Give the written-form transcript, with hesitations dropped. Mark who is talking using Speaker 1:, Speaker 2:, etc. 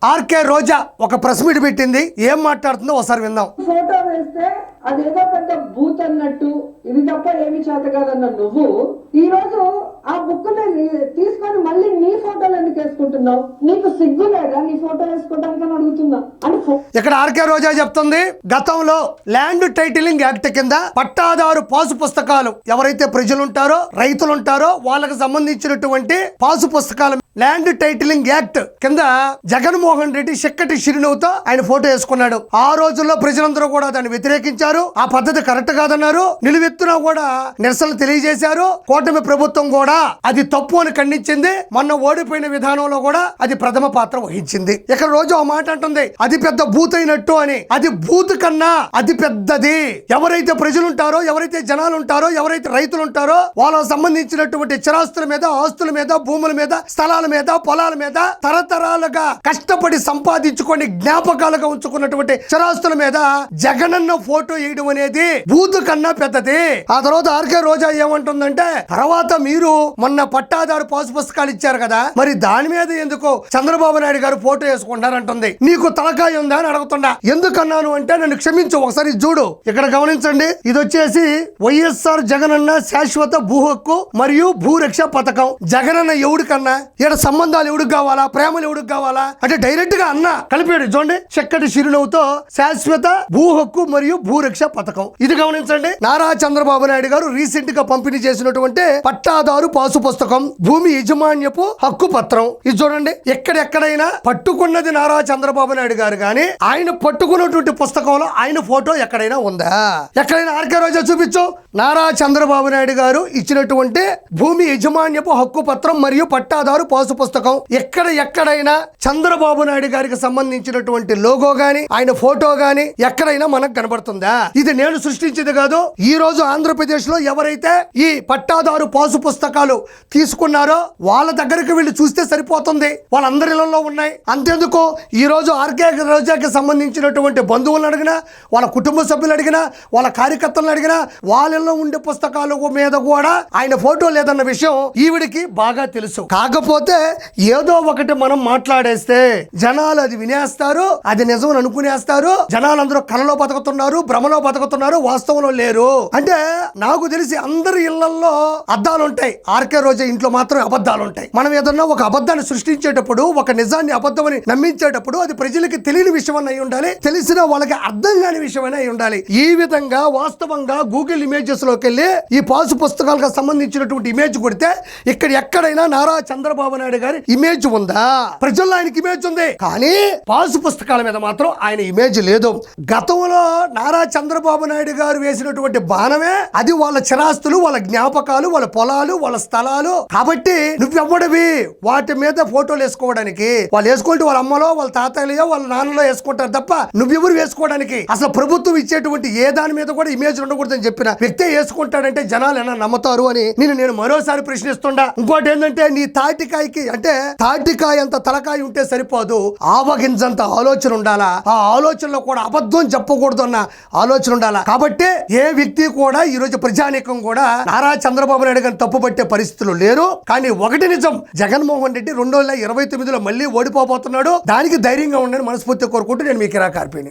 Speaker 1: RK రోజా ఒక press meet పెట్టింది. ఏం మాట్లాడుతుందో ఒకసారి విందాం.
Speaker 2: ఫోటో వేస్తే అదేదో పెద్ద బూత్ అన్నట్టు, ఇది తప్ప ఏమి చేత కాదన్న నువ్వు ఈ రోజు ఆ బుక్ తీసుకొని మళ్ళీ నీ ఫోటోలు ఎందుకు వేసుకుంటున్నావు? నీకు సిగ్గు లేదా నీ ఫోటో వేసుకోవడానికి అని అడుగుతున్నా.
Speaker 1: ఇక్కడ ఆర్కే రోజా చెప్తుంది, గతంలో ల్యాండ్ టైటిలింగ్ యాక్ట్ కింద పట్టాదారు పాసు పుస్తకాలు ఎవరైతే ప్రజలు ఉంటారో రైతులు ఉంటారో వాళ్ళకి సంబంధించినటువంటి పాసు పుస్తకాలు ల్యాండ్ టైటిలింగ్ యాక్ట్ కింద జగన్మోహన్ రెడ్డి చిక్కటి చిరునవ్వుతో ఆయన ఫోటో వేసుకున్నాడు. ఆ రోజుల్లో ప్రజలందరూ కూడా దాన్ని వ్యతిరేకించారు. ఆ పద్ధతి కరెక్ట్ కాదన్నారు. నిలువెత్తున కూడా నిరసనలు తెలియజేశారు. కూటమి ప్రభుత్వం కూడా అది తప్పు అని ఖండించింది. మొన్న ఓడిపోయిన విధానంలో కూడా అది ప్రథమ పాత్ర వహించింది. ఇక్కడ రోజు ఆ మాట అంటుంది, అది పెద్ద బూత్ అయినట్టు అని. అది బూత్ కన్నా అది పెద్దది. ఎవరైతే ప్రజలు ఉంటారో, ఎవరైతే జనాలు ఉంటారో, ఎవరైతే రైతులు ఉంటారో వాళ్ళకు సంబంధించినటువంటి చిరాస్తుల మీద, ఆస్తుల మీద, భూముల మీద, స్థలాల మీద, పొలాల మీద తరతరాలుగా కష్టపడి సంపాదించుకొని జ్ఞాపకాలుగా ఉంచుకున్నటువంటి చిరాస్తుల మీద జగనన్న ఫోటో వేయడం అనేది బూత్ కన్నా పెద్దది. ఆ తర్వాత ఆర్కే రోజా ఏమంటుందంటే, తర్వాత మీరు మొన్న పట్టాదారు పాసు పుస్తకాలు ఇచ్చారు కదా, మరి దాని మీద ఎందుకు చంద్రబాబు నాయుడు గారు ఫోటో వేసుకుంటారంటుంది. నీకు తలకాయ ఉందా అని అడుగుతున్నా. ఎందుకన్నాను అంటే, నన్ను క్షమించు, ఒకసారి చూడు. ఇక్కడ గమనించండి, ఇది వచ్చేసి వైఎస్ఆర్ జగనన్న శాశ్వత భూ హక్కు మరియు భూరక్ష పథకం. జగనన్న ఎవడి కన్నా, ఇక్కడ సంబంధాలు ఎవడికి కావాలా, ప్రేమలు ఎవడికి కావాలా అంటే డైరెక్ట్ గా అన్న కలిపాడు. చూడండి, చక్కటి చిరునవ్వుతో శాశ్వత భూ హక్కు మరియు భూరక్ష పథకం. ఇది గమనించండి. నారా చంద్రబాబు నాయుడు గారు రీసెంట్ గా పంపిణీ చేసినటువంటి పట్టాదారు పాసు పుస్తకం, భూమి యజమాన్యపు హక్కు పత్రం. ఇది చూడండి, ఎక్కడెక్కడైనా పట్టుకున్నది నారా చంద్రబాబు నాయుడు గారు కానీ ఆయన పట్టుకున్నటువంటి పుస్తకంలో ఆయన ఫోటో ఎక్కడైనా ఉందా? ఎక్కడైనా ఆర్కే రోజా చూపించు. నారా చంద్రబాబు నాయుడు గారు ఇచ్చినటువంటి భూమి యజమాన్యపు హక్కు పత్రం మరియు పట్టాదారు పాసు పుస్తకం ఎక్కడైనా చంద్రబాబు నాయుడు గారికి సంబంధించినటువంటి లోగో గాని ఆయన ఫోటో గాని ఎక్కడైనా మనకు కనబడుతుందా? ఇది నేను సృష్టించేది కాదు. ఈ రోజు ఆంధ్రప్రదేశ్ లో ఎవరైతే ఈ పట్టాదారు పాసు పుస్తకాలు తీసుకున్నారో వాళ్ళ దగ్గరికి వెళ్ళి చూస్తే సరిపోతుంది. వాళ్ళందరి ఇళ్లలో ఉన్నాయి. అంతేందుకు ఈ రోజు ఆర్కే రోజాకి సంబంధించినటువంటి బంధువులను అడిగినా, వాళ్ళ కుటుంబ సభ్యులు అడిగినా, వాళ్ళ కార్యకర్తలను అడిగినా, వాళ్ళలో ఉండే పుస్తకాల మీద కూడా ఆయన ఫోటో లేదన్న విషయం ఈవిడికి బాగా తెలుసు. కాకపోతే ఏదో ఒకటి మనం మాట్లాడేస్తే జనాలు అది వినేస్తారు, అది నిజం అనుకునేస్తారు. జనాలందరూ కలలో బతుకుతున్నారు, భ్రమలో బతుకుతున్నారు, వాస్తవంలో లేరు. అంటే నాకు తెలిసి అందరి ఇళ్లలో అద్దాలు ఉంటాయి, ఆర్కే రోజా ఇంట్లో మాత్రం అబద్ధాలు ఉంటాయి. మనం ఏదన్నా ఒక అబద్ధాన్ని సృష్టించేటప్పుడు, ఒక నిజాన్ని అబద్ధమని నమ్మించేటప్పుడు అది ప్రజలకి తెలియని విషయం అయి ఉండాలి, తెలిసిన వాళ్ళకి అర్థం కాని విషయం అయి ఉండాలి. ఈ విధంగా వాస్తవంగా గూగుల్ ఇమేజెస్ లోకి వెళ్ళి ఈ పాసు పుస్తకాలకు సంబంధించినటువంటి ఇమేజ్ కొడితే ఇక్కడ ఎక్కడైనా నారా చంద్రబాబు నాయుడు గారి ఇమేజ్ ఉందా? ప్రజల్లో ఆయనకి ఇమేజ్ ఉంది, కానీ పాసు పుస్తకాల మీద మాత్రం ఆయన ఇమేజ్ లేదు. గతంలో నారా చంద్రబాబు నాయుడు గారు వేసినటువంటి బాణమే అది వాళ్ళ చిరాస్తులు, వాళ్ళ జ్ఞాపకాలు, వాళ్ళ పొలాలు, వాళ్ళ స్థలాలు. కాబట్టి నువ్వెవ్వడివి వాటి మీద ఫోటోలు వేసుకోవడానికి? వాళ్ళు వేసుకుంటే వాళ్ళ అమ్మలో, వాళ్ళ తాతయ్యలో, వాళ్ళ నాన్నలో వేసుకుంటారు తప్ప నువ్వెవరు వేసుకోవడానికి? అసలు ప్రభుత్వం ఇచ్చేటువంటి ఏ దాని మీద కూడా ఇమేజ్ ఉండకూడదని చెప్పిన వ్యక్తే వేసుకుంటాడంటే జనాలు ఎలా నమ్ముతారు అని నేను మరోసారి ప్రశ్నిస్తుండా. ఇంకోటి ఏంటంటే, నీ తాటికాయకి అంటే తాటికాయ అంత తలకాయ ఉంటే సరిపోదు, ఆవగింజంత ఆలోచన ఉండాలా. ఆ ఆలోచనలో కూడా అబద్ధం చెప్పకూడదు అన్న ఆలోచన ఉండాలా. కాబట్టి ఏ వ్యక్తి కూడా ఈ రోజు ప్రజానీకం కూడా నారా చంద్రబాబు నాయుడు గారిని తప్పుపట్టే పరిస్థితులు లేరు. కానీ ఒకటి నిజం, జగన్మోహన్ రెడ్డి 2029లో మళ్ళీ ఓడిపోబోతున్నాడు. దానికి ధైర్యంగా ఉండని మనస్ఫూర్తిగా కోరుకుంటూ నేను మీ కిరా కార్పిని.